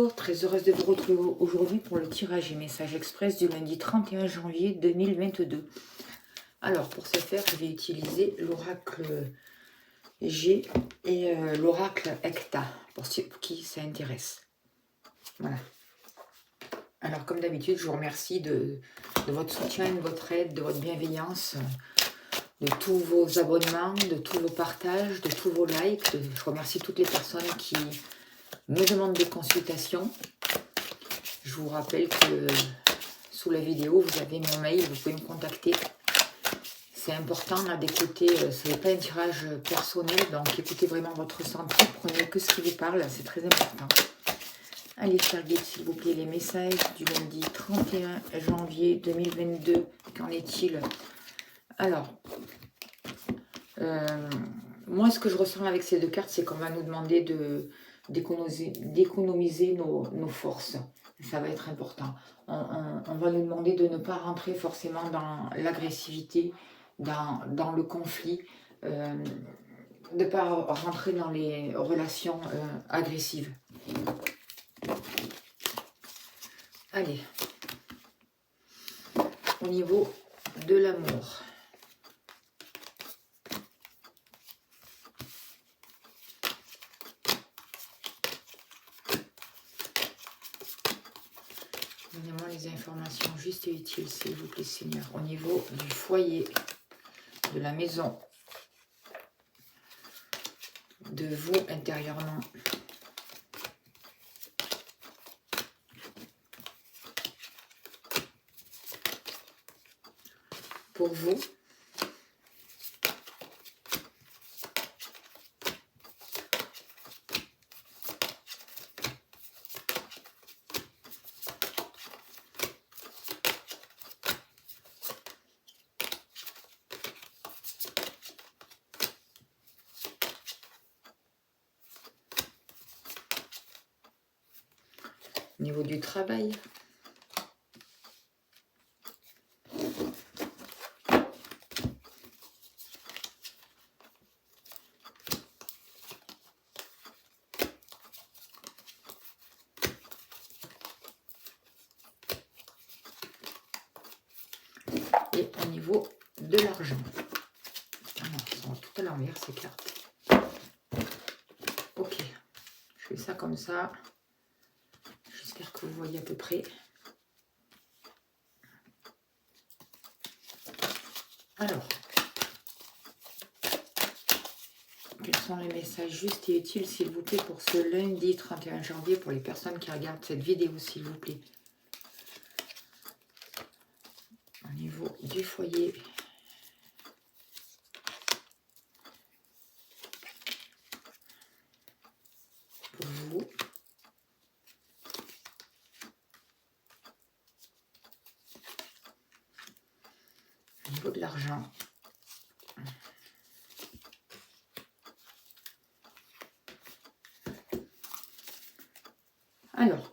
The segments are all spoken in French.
Bonjour, très heureuse de vous retrouver aujourd'hui pour le tirage et message express du lundi 31 janvier 2022. Alors, pour ce faire, je vais utiliser l'oracle G et l'oracle Hecta, pour qui ça intéresse. Voilà. Alors, comme d'habitude, je vous remercie de votre soutien, de votre aide, de votre bienveillance, de tous vos abonnements, de tous vos partages, de tous vos likes. Je remercie toutes les personnes qui me demandent des consultations. Je vous rappelle que sous la vidéo, vous avez mon mail, vous pouvez me contacter. C'est important là d'écouter, ce n'est pas un tirage personnel, donc écoutez vraiment votre ressenti, prenez que ce qui vous parle, c'est très important. Allez, faire guide s'il vous plaît, les messages du lundi 31 janvier 2022, qu'en est-il? Alors, moi ce que je ressens avec ces deux cartes, c'est qu'on va nous demander d'économiser nos forces. Ça va être important. On va nous demander de ne pas rentrer forcément dans l'agressivité, dans le conflit, de ne pas rentrer dans les relations agressives. Allez, au niveau de l'amour. Donnez-moi les informations justes et utiles, s'il vous plaît, Seigneur. Au niveau du foyer, de la maison, de vous intérieurement. Pour vous. Au niveau du travail. Et au niveau de l'argent. Elles sont tout à l'envers ces cartes. Ok, je fais ça comme ça. J'espère que vous voyez à peu près. Alors, quels sont les messages justes et utiles, s'il vous plaît, pour ce lundi 31 janvier, pour les personnes qui regardent cette vidéo, s'il vous plaît. Au niveau du foyer. Pour vous. Au niveau de l'argent. Alors,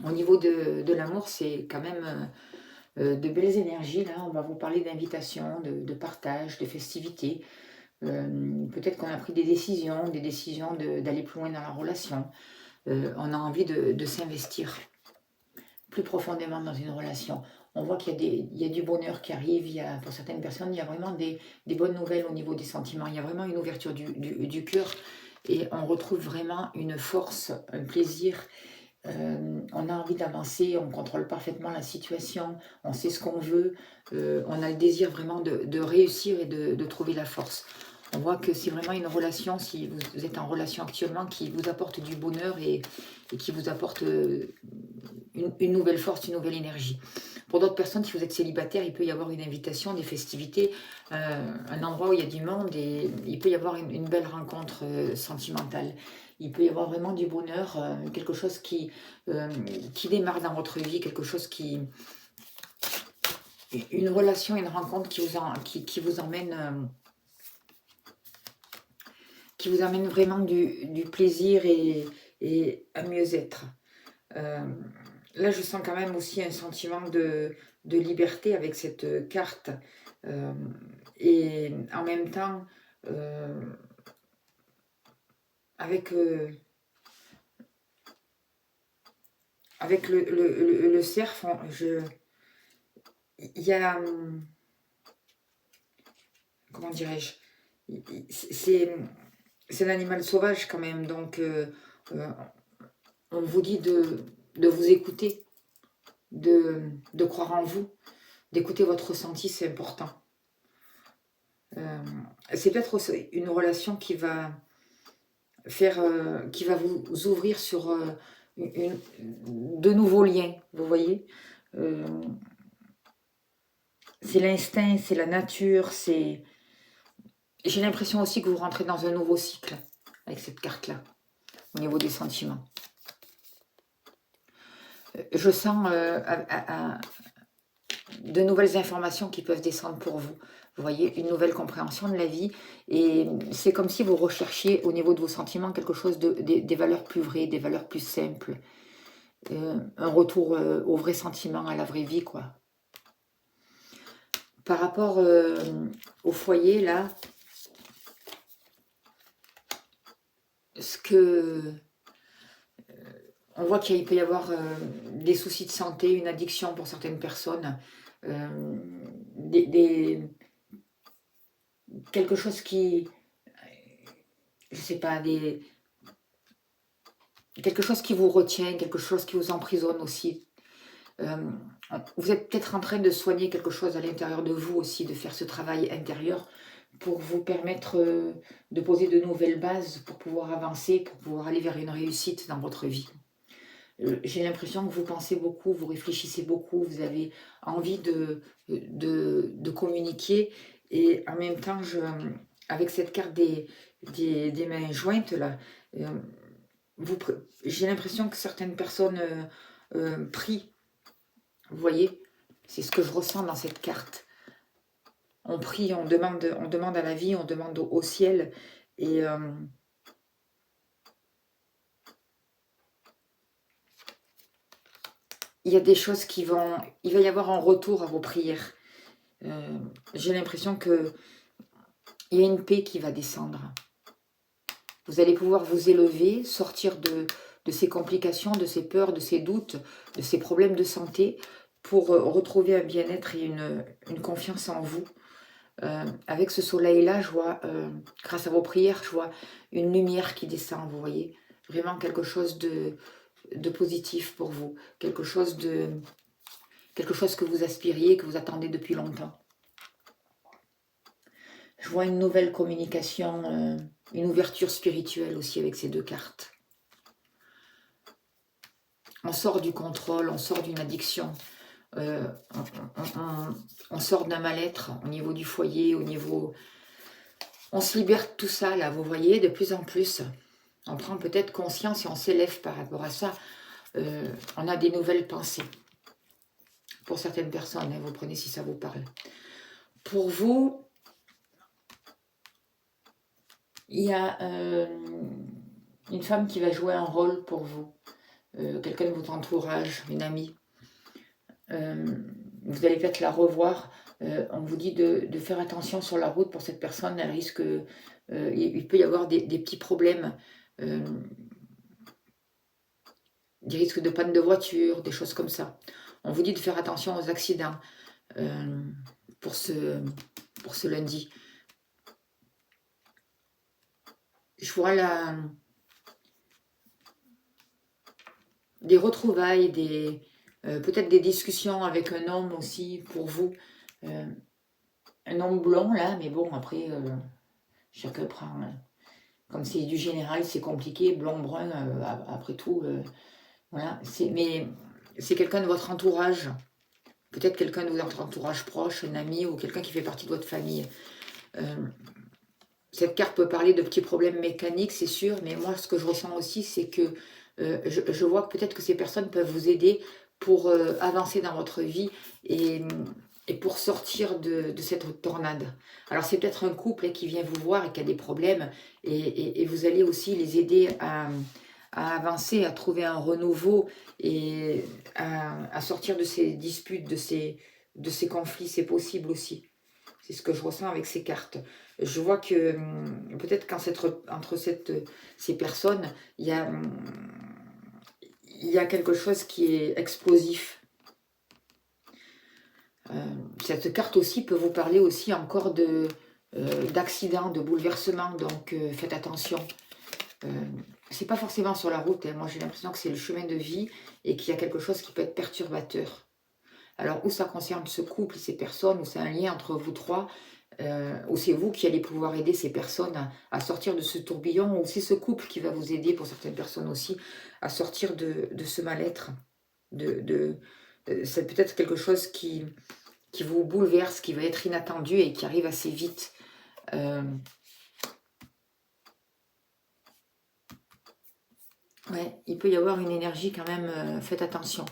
au niveau de l'amour, c'est quand même de belles énergies. Là, on va vous parler d'invitation, de partage, de festivités. Peut-être qu'on a pris des décisions d'aller plus loin dans la relation. On a envie de s'investir plus profondément dans une relation. On voit qu'il y a du bonheur qui arrive. Pour certaines personnes, il y a vraiment des bonnes nouvelles au niveau des sentiments. Il y a vraiment une ouverture du cœur. Et on retrouve vraiment une force, un plaisir. On a envie d'avancer, on contrôle parfaitement la situation, on sait ce qu'on veut, on a le désir vraiment de réussir et de trouver la force. On voit que c'est vraiment une relation, si vous êtes en relation actuellement, qui vous apporte du bonheur et qui vous apporte une nouvelle force, une nouvelle énergie. Pour d'autres personnes, si vous êtes célibataire, il peut y avoir une invitation, des festivités, un endroit où il y a du monde et il peut y avoir une belle rencontre sentimentale. Il peut y avoir vraiment du bonheur, quelque chose qui démarre dans votre vie, quelque chose une relation, une rencontre qui vous emmène vraiment du plaisir et à mieux-être. Là, je sens quand même aussi un sentiment de liberté avec cette carte. Et en même temps, avec avec le cerf, il y a, comment dirais-je, c'est un animal sauvage quand même, donc euh, on vous dit de vous écouter, de croire en vous, d'écouter votre ressenti, c'est important. C'est peut-être aussi une relation qui va qui va vous ouvrir sur de nouveaux liens, vous voyez. Euh, c'est l'instinct, c'est la nature, j'ai l'impression aussi que vous rentrez dans un nouveau cycle avec cette carte-là, au niveau des sentiments. Je sens de nouvelles informations qui peuvent descendre pour vous. Vous voyez, une nouvelle compréhension de la vie. Et c'est comme si vous recherchiez au niveau de vos sentiments quelque chose des valeurs plus vraies, des valeurs plus simples. Un retour au vrai sentiment, à la vraie vie, quoi. Par rapport au foyer, là, on voit qu'il peut y avoir des soucis de santé, une addiction pour certaines personnes, quelque chose qui, je sais pas, quelque chose qui vous retient, quelque chose qui vous emprisonne aussi. Vous êtes peut-être en train de soigner quelque chose à l'intérieur de vous aussi, de faire ce travail intérieur pour vous permettre de poser de nouvelles bases pour pouvoir avancer, pour pouvoir aller vers une réussite dans votre vie. J'ai l'impression que vous pensez beaucoup, vous réfléchissez beaucoup, vous avez envie de communiquer et en même temps, avec cette carte des mains jointes, là, j'ai l'impression que certaines personnes prient, vous voyez, c'est ce que je ressens dans cette carte. On prie, on demande à la vie, on demande au ciel et il y a des choses il va y avoir un retour à vos prières. J'ai l'impression qu'il y a une paix qui va descendre. Vous allez pouvoir vous élever, sortir de ces complications, de ces peurs, de ces doutes, de ces problèmes de santé pour retrouver un bien-être et une confiance en vous. Avec ce soleil-là, je vois, grâce à vos prières, je vois une lumière qui descend, vous voyez. Vraiment quelque chose de positif pour vous. Quelque chose que vous aspiriez, que vous attendez depuis longtemps. Je vois une nouvelle communication, une ouverture spirituelle aussi avec ces deux cartes. On sort du contrôle, on sort d'une addiction, on sort d'un mal-être au niveau du foyer, au niveau... On se libère de tout ça, là, vous voyez, de plus en plus. On prend peut-être conscience et on s'élève par rapport à ça. On a des nouvelles pensées. Pour certaines personnes, hein, vous prenez si ça vous parle. Pour vous, il y a une femme qui va jouer un rôle pour vous. Quelqu'un de votre entourage, une amie. Vous allez peut-être la revoir. On vous dit de faire attention sur la route pour cette personne. Elle risque, il peut y avoir des petits problèmes. Des risques de panne de voiture, des choses comme ça. On vous dit de faire attention aux accidents pour ce lundi. Je vois des retrouvailles, peut-être des discussions avec un homme aussi pour vous. Un homme blond là, mais bon, après, chacun prend... comme c'est du général, c'est compliqué, blond, brun, après tout, voilà. Mais c'est quelqu'un de votre entourage. Peut-être quelqu'un de votre entourage proche, un ami ou quelqu'un qui fait partie de votre famille. Cette carte peut parler de petits problèmes mécaniques, c'est sûr, mais moi, ce que je ressens aussi, c'est que je vois que peut-être que ces personnes peuvent vous aider pour avancer dans votre vie et pour sortir de cette tornade. Alors, c'est peut-être un couple qui vient vous voir et qui a des problèmes, et vous allez aussi les aider à avancer, à trouver un renouveau et à sortir de ces disputes, de ces conflits, c'est possible aussi. C'est ce que je ressens avec ces cartes. Je vois que peut-être qu'entre ces personnes, il il y a quelque chose qui est explosif. Cette carte aussi peut vous parler aussi encore d'accidents, de bouleversements, donc faites attention. C'est pas forcément sur la route, hein. Moi j'ai l'impression que c'est le chemin de vie et qu'il y a quelque chose qui peut être perturbateur. Alors, ou ça concerne ce couple, ces personnes, ou c'est un lien entre vous trois, ou c'est vous qui allez pouvoir aider ces personnes à sortir de ce tourbillon, ou c'est ce couple qui va vous aider, pour certaines personnes aussi, à sortir de ce mal-être. C'est peut-être quelque chose qui vous bouleverse, qui va être inattendu et qui arrive assez vite. Ouais, il peut y avoir une énergie quand même, faites attention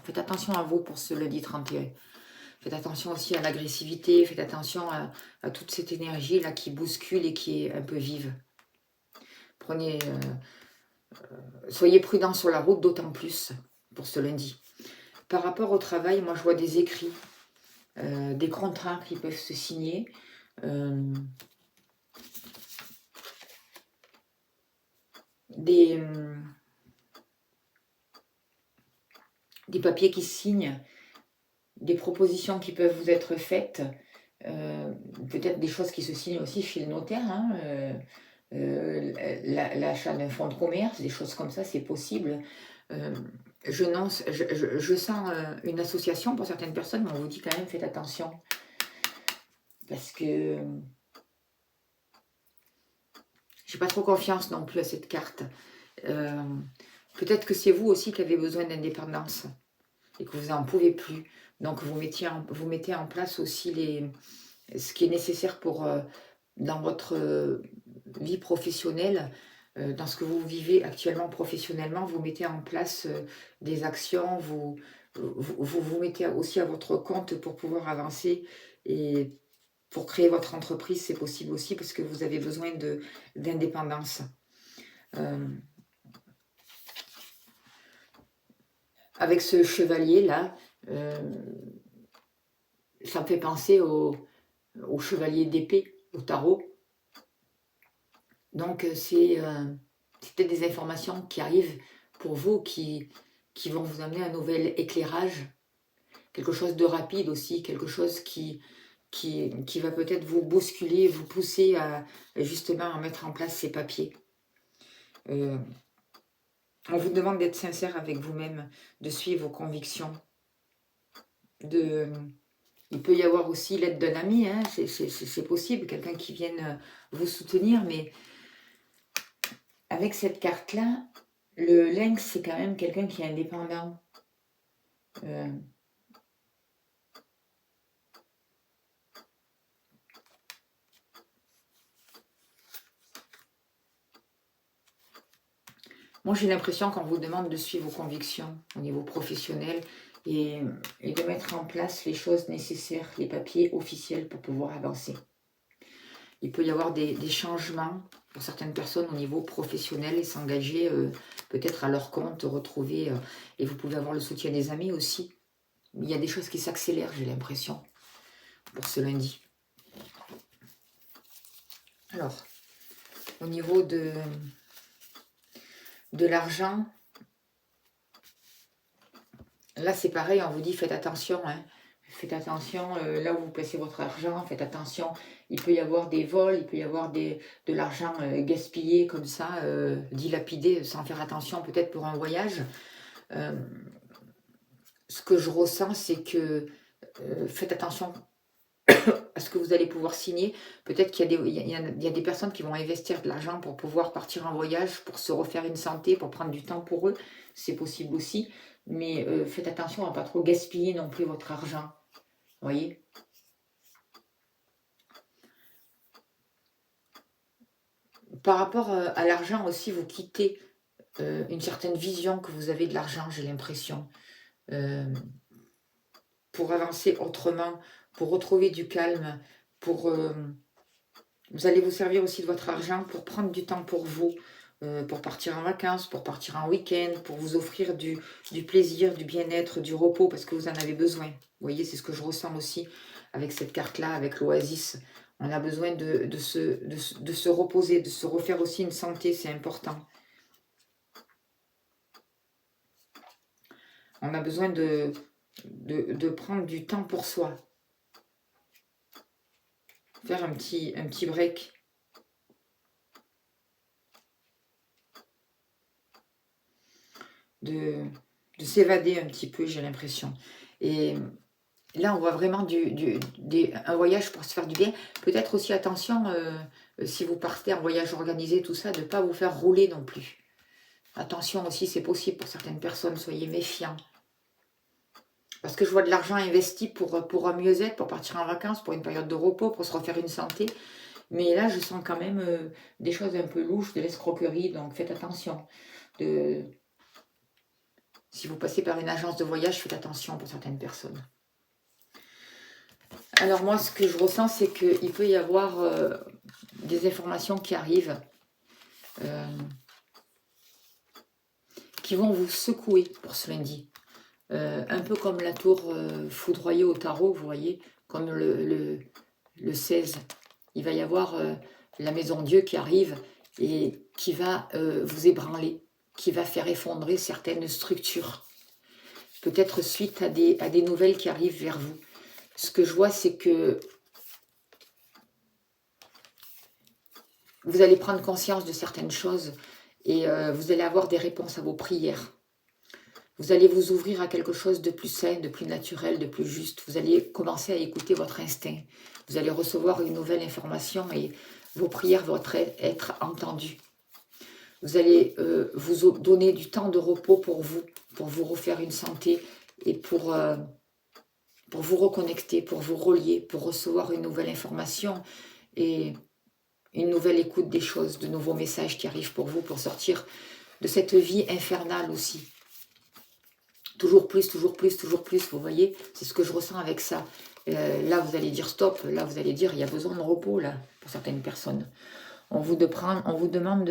à vous pour ce lundi 31. Faites attention aussi à l'agressivité, faites attention à toute cette énergie-là qui bouscule et qui est un peu vive. Soyez prudents sur la route, d'autant plus pour ce lundi. Par rapport au travail, moi je vois des écrits, des contrats qui peuvent se signer, des papiers qui se signent, des propositions qui peuvent vous être faites, peut-être des choses qui se signent aussi chez le notaire, hein, l'achat d'un fonds de commerce, des choses comme ça, c'est possible. Je sens une association pour certaines personnes, mais on vous dit quand même, faites attention. Parce que j'ai pas trop confiance non plus à cette carte. Peut-être que c'est vous aussi qui avez besoin d'indépendance et que vous n'en pouvez plus. Donc vous mettez en place aussi ce qui est nécessaire pour dans votre vie professionnelle, dans ce que vous vivez actuellement professionnellement, vous mettez en place des actions, vous mettez aussi à votre compte pour pouvoir avancer et pour créer votre entreprise, c'est possible aussi parce que vous avez besoin d'indépendance. Avec ce chevalier-là, ça me fait penser au chevalier d'épée, au tarot. Donc, c'est peut-être des informations qui arrivent pour vous, qui vont vous amener un nouvel éclairage, quelque chose de rapide aussi, quelque chose qui va peut-être vous bousculer, vous pousser justement à mettre en place ces papiers. On vous demande d'être sincère avec vous-même, de suivre vos convictions. Il peut y avoir aussi l'aide d'un ami, hein, c'est possible, quelqu'un qui vienne vous soutenir, mais avec cette carte-là, le lynx, c'est quand même quelqu'un qui est indépendant. Moi, j'ai l'impression qu'on vous demande de suivre vos convictions au niveau professionnel et de mettre en place les choses nécessaires, les papiers officiels pour pouvoir avancer. Il peut y avoir des changements pour certaines personnes au niveau professionnel et s'engager peut-être à leur compte, retrouver, et vous pouvez avoir le soutien des amis aussi. Il y a des choses qui s'accélèrent, j'ai l'impression, pour ce lundi. Alors, au niveau de l'argent, là c'est pareil, on vous dit faites attention, hein. Faites attention là où vous placez votre argent, faites attention, il peut y avoir des vols, il peut y avoir de l'argent gaspillé comme ça, dilapidé sans faire attention peut-être pour un voyage. Ce que je ressens, c'est que faites attention à ce que vous allez pouvoir signer. Peut-être qu'il y a des personnes qui vont investir de l'argent pour pouvoir partir en voyage, pour se refaire une santé, pour prendre du temps pour eux. C'est possible aussi. Mais faites attention à ne pas trop gaspiller non plus votre argent. Vous voyez ? Par rapport à l'argent aussi, vous quittez une certaine vision que vous avez de l'argent, j'ai l'impression. Pour avancer autrement, pour retrouver du calme, vous allez vous servir aussi de votre argent pour prendre du temps pour vous, pour partir en vacances, pour partir en week-end, pour vous offrir du plaisir, du bien-être, du repos, parce que vous en avez besoin. Vous voyez, c'est ce que je ressens aussi avec cette carte-là, avec l'oasis. On a besoin de se reposer, de se refaire aussi une santé, c'est important. On a besoin de prendre du temps pour soi. Faire un petit break. De s'évader un petit peu, j'ai l'impression. Et là, on voit vraiment un voyage pour se faire du bien. Peut-être aussi, attention, si vous partez en voyage organisé, tout ça, de ne pas vous faire rouler non plus. Attention aussi, c'est possible pour certaines personnes, soyez méfiants. Parce que je vois de l'argent investi pour un mieux-être, pour partir en vacances, pour une période de repos, pour se refaire une santé. Mais là, je sens quand même des choses un peu louches, de l'escroquerie, donc faites attention. Si vous passez par une agence de voyage, faites attention pour certaines personnes. Alors moi, ce que je ressens, c'est qu'il peut y avoir des informations qui arrivent, qui vont vous secouer pour ce lundi. Un peu comme la tour foudroyée au tarot, vous voyez, comme le 16. Il va y avoir la maison Dieu qui arrive et qui va vous ébranler, qui va faire effondrer certaines structures. Peut-être suite à des nouvelles qui arrivent vers vous. Ce que je vois, c'est que vous allez prendre conscience de certaines choses et vous allez avoir des réponses à vos prières. Vous allez vous ouvrir à quelque chose de plus sain, de plus naturel, de plus juste. Vous allez commencer à écouter votre instinct. Vous allez recevoir une nouvelle information et vos prières vont être entendues. Vous allez vous donner du temps de repos pour vous refaire une santé et pour vous reconnecter, pour vous relier, pour recevoir une nouvelle information et une nouvelle écoute des choses, de nouveaux messages qui arrivent pour vous, pour sortir de cette vie infernale aussi. Toujours plus, toujours plus, toujours plus, vous voyez, c'est ce que je ressens avec ça. Là, vous allez dire stop, là, vous allez dire il y a besoin de repos, là, pour certaines personnes. On vous demande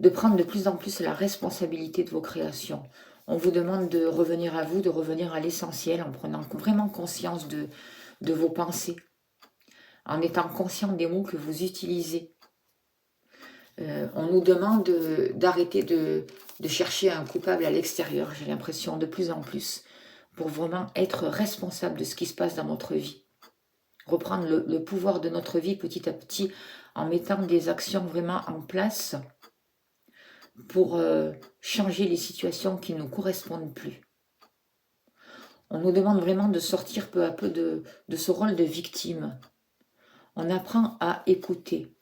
de prendre de plus en plus la responsabilité de vos créations. On vous demande de revenir à vous, de revenir à l'essentiel, en prenant vraiment conscience de vos pensées, en étant conscient des mots que vous utilisez. On nous demande d'arrêter de chercher un coupable à l'extérieur, j'ai l'impression, de plus en plus, pour vraiment être responsable de ce qui se passe dans notre vie. Reprendre le pouvoir de notre vie petit à petit en mettant des actions vraiment en place pour changer les situations qui ne nous correspondent plus. On nous demande vraiment de sortir peu à peu de ce rôle de victime. On apprend à écouter.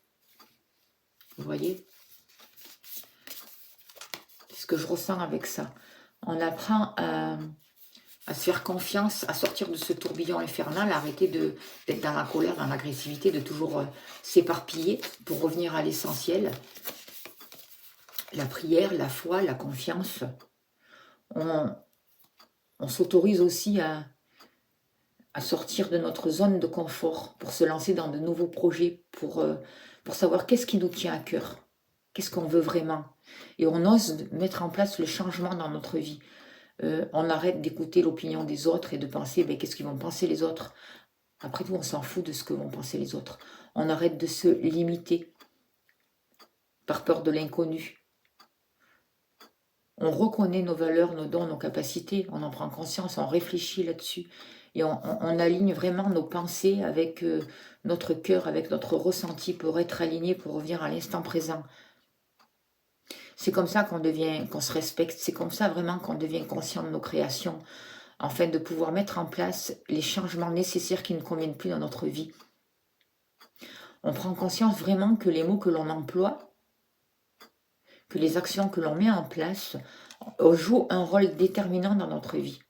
Vous voyez ? C'est ce que je ressens avec ça. On apprend à se faire confiance, à sortir de ce tourbillon infernal, à arrêter d'être dans la colère, dans l'agressivité, de toujours s'éparpiller pour revenir à l'essentiel. La prière, la foi, la confiance. On s'autorise aussi à sortir de notre zone de confort pour se lancer dans de nouveaux projets, pour savoir qu'est-ce qui nous tient à cœur, qu'est-ce qu'on veut vraiment. Et on ose mettre en place le changement dans notre vie. On arrête d'écouter l'opinion des autres et de penser qu'est-ce qu'ils vont penser les autres. Après tout, on s'en fout de ce que vont penser les autres. On arrête de se limiter par peur de l'inconnu. On reconnaît nos valeurs, nos dons, nos capacités, on en prend conscience, on réfléchit là-dessus. Et on aligne vraiment nos pensées avec notre cœur, avec notre ressenti pour être aligné, pour revenir à l'instant présent. C'est comme ça qu'on se respecte, c'est comme ça vraiment qu'on devient conscient de nos créations, afin de pouvoir mettre en place les changements nécessaires qui ne conviennent plus dans notre vie. On prend conscience vraiment que les mots que l'on emploie, que les actions que l'on met en place jouent un rôle déterminant dans notre vie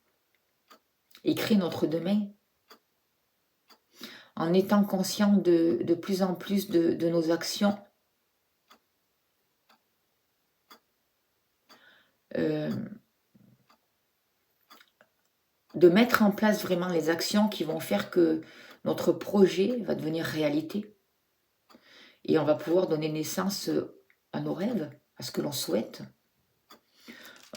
et créent notre demain. En étant conscient de plus en plus de nos actions, de mettre en place vraiment les actions qui vont faire que notre projet va devenir réalité. Et on va pouvoir donner naissance à nos rêves, à ce que l'on souhaite.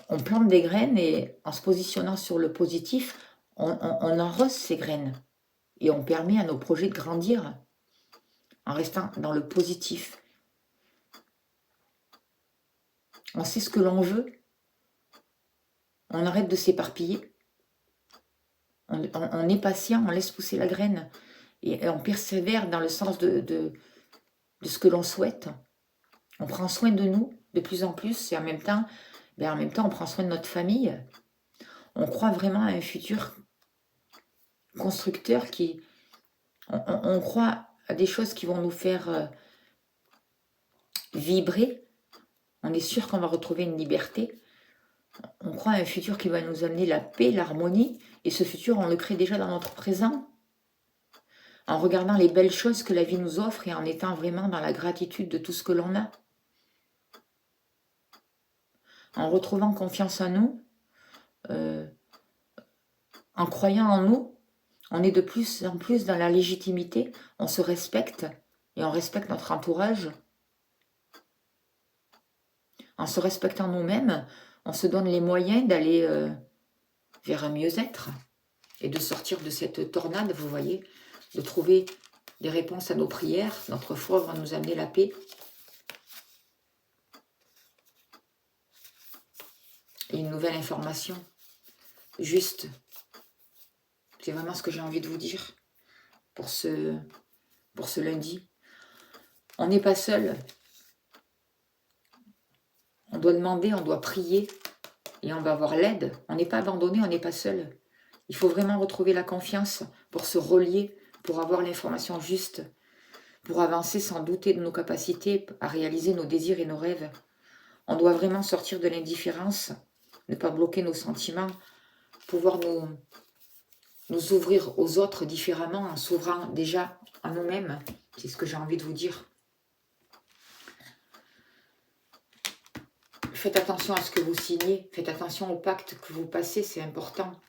On plante des graines et en se positionnant sur le positif, on arrose ces graines. Et on permet à nos projets de grandir en restant dans le positif. On sait ce que l'on veut. On arrête de s'éparpiller. On est patient, on laisse pousser la graine. Et on persévère dans le sens de ce que l'on souhaite. On prend soin de nous de plus en plus. Et en même temps, on prend soin de notre famille. On croit vraiment à un futur constructeur qui... On croit à des choses qui vont nous faire vibrer. On est sûr qu'on va retrouver une liberté. On croit à un futur qui va nous amener la paix, l'harmonie. Et ce futur, on le crée déjà dans notre présent. En regardant les belles choses que la vie nous offre et en étant vraiment dans la gratitude de tout ce que l'on a. En retrouvant confiance en nous, en croyant en nous, on est de plus en plus dans la légitimité, on se respecte et on respecte notre entourage. En se respectant nous-mêmes, on se donne les moyens d'aller vers un mieux-être et de sortir de cette tornade, vous voyez, de trouver des réponses à nos prières. Notre foi va nous amener la paix. Et une nouvelle information, juste. C'est vraiment ce que j'ai envie de vous dire pour ce lundi. On n'est pas seul. On doit demander, on doit prier et on va avoir l'aide. On n'est pas abandonné, on n'est pas seul. Il faut vraiment retrouver la confiance pour se relier, pour avoir l'information juste, pour avancer sans douter de nos capacités à réaliser nos désirs et nos rêves. On doit vraiment sortir de l'indifférence, ne pas bloquer nos sentiments, pouvoir nous ouvrir aux autres différemment en s'ouvrant déjà à nous-mêmes. C'est ce que j'ai envie de vous dire. Faites attention à ce que vous signez, faites attention au pacte que vous passez, c'est important.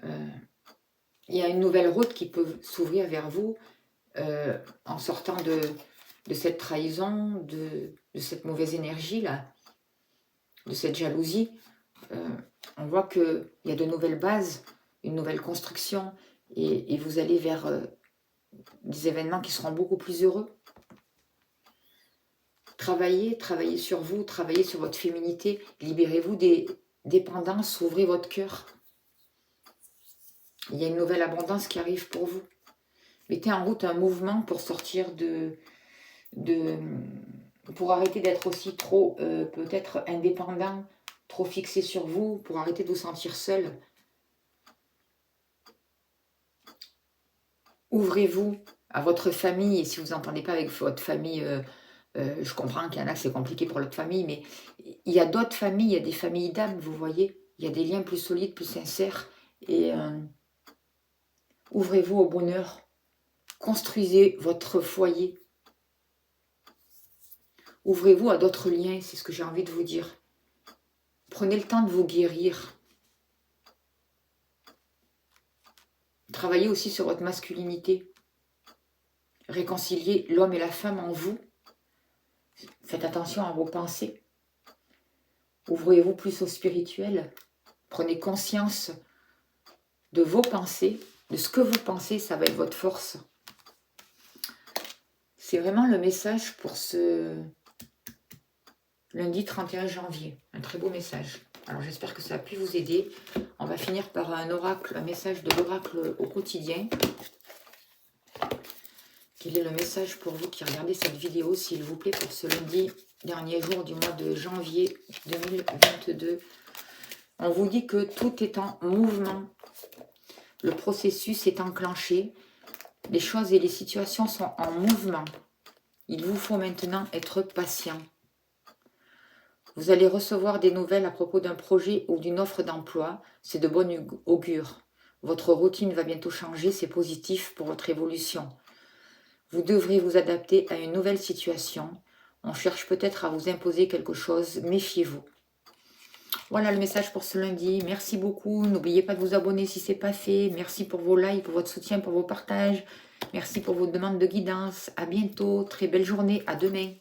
Il y a une nouvelle route qui peut s'ouvrir vers vous en sortant de cette trahison, de cette mauvaise énergie-là, de cette jalousie. On voit qu'il y a de nouvelles bases, une nouvelle construction, et vous allez vers des événements qui seront beaucoup plus heureux. Travaillez sur vous, travaillez sur votre féminité, libérez-vous des dépendances, ouvrez votre cœur. Il y a une nouvelle abondance qui arrive pour vous. Mettez en route un mouvement pour sortir pour arrêter d'être aussi trop peut-être indépendant, trop fixé sur vous, pour arrêter de vous sentir seul. Ouvrez-vous à votre famille, et si vous n'entendez pas avec votre famille, je comprends qu'il y en a que c'est compliqué pour l'autre famille, mais il y a d'autres familles, il y a des familles d'âme, vous voyez, il y a des liens plus solides, plus sincères, et ouvrez-vous au bonheur, construisez votre foyer, ouvrez-vous à d'autres liens, c'est ce que j'ai envie de vous dire. Prenez le temps de vous guérir. Travaillez aussi sur votre masculinité. Réconciliez l'homme et la femme en vous. Faites attention à vos pensées. Ouvrez-vous plus au spirituel. Prenez conscience de vos pensées, de ce que vous pensez, ça va être votre force. C'est vraiment le message pour ce lundi 31 janvier. Un très beau message. Alors j'espère que ça a pu vous aider. On va finir par un oracle, un message de l'oracle au quotidien. Quel est le message pour vous qui regardez cette vidéo, s'il vous plaît, pour ce lundi, dernier jour du mois de janvier 2022. On vous dit que tout est en mouvement. Le processus est enclenché. Les choses et les situations sont en mouvement. Il vous faut maintenant être patient. Vous allez recevoir des nouvelles à propos d'un projet ou d'une offre d'emploi. C'est de bon augure. Votre routine va bientôt changer. C'est positif pour votre évolution. Vous devrez vous adapter à une nouvelle situation. On cherche peut-être à vous imposer quelque chose. Méfiez-vous. Voilà le message pour ce lundi. Merci beaucoup. N'oubliez pas de vous abonner si ce n'est pas fait. Merci pour vos likes, pour votre soutien, pour vos partages. Merci pour vos demandes de guidance. À bientôt. Très belle journée. À demain.